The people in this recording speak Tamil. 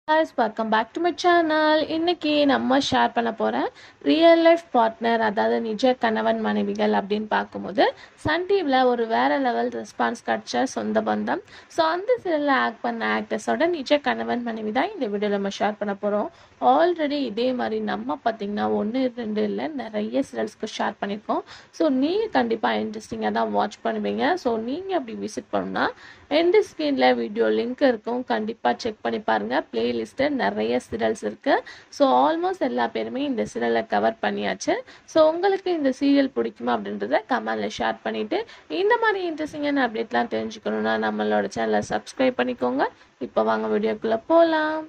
guys, welcome back to my channel. இன்னைக்கு நம்ம ஷேர் பண்ண போற ரியல் லைஃப் பார்ட்னர், அதாவது நிஜ கணவன் மனைவிகள் அப்படின்னு பார்க்கும்போது சன் டிவில ஒரு வேற லெவல் ரெஸ்பான்ஸ் கிடைச்ச சொந்த பந்தம். ஸோ அந்த சீரியலில் ஆக்ட் பண்ண ஆக்டர்ஸோட நிஜ கணவன் மனைவி தான் இந்த வீடியோவில் நம்ம ஷேர் பண்ண போகிறோம். ஆல்ரெடி இதே மாதிரி நம்ம பார்த்தீங்கன்னா 1-2 இல்லை நிறைய சீரியல்ஸ்க்கு ஷேர் பண்ணியிருக்கோம். ஸோ நீங்கள் கண்டிப்பாக இன்ட்ரெஸ்டிங்காக தான் வாட்ச் பண்ணுவீங்க. ஸோ நீங்கள் அப்படி விசிட் பண்ணணும்னா எண்டு ஸ்க்ரீனில் வீடியோ லிங்க் இருக்கும், கண்டிப்பாக செக் பண்ணி பாருங்கள். பிளேலிஸ்ட்டு நிறைய சீரியல்ஸ் இருக்குது. ஸோ ஆல்மோஸ்ட் எல்லா பேருமே இந்த சீரியலை கவர் பண்ணியாச்சு. ஸோ உங்களுக்கு இந்த சீரியல் பிடிக்குமா அப்படின்றத கமெண்டில் ஷேர் பண்ணிவிட்டு இந்த மாதிரி இன்ட்ரெஸ்டிங்கான அப்டேட்லாம் தெரிஞ்சுக்கணுன்னா நம்மளோட சேனலை சப்ஸ்கிரைப் பண்ணிக்கோங்க. இப்போ வாங்க வீடியோக்குள்ளே போகலாம்.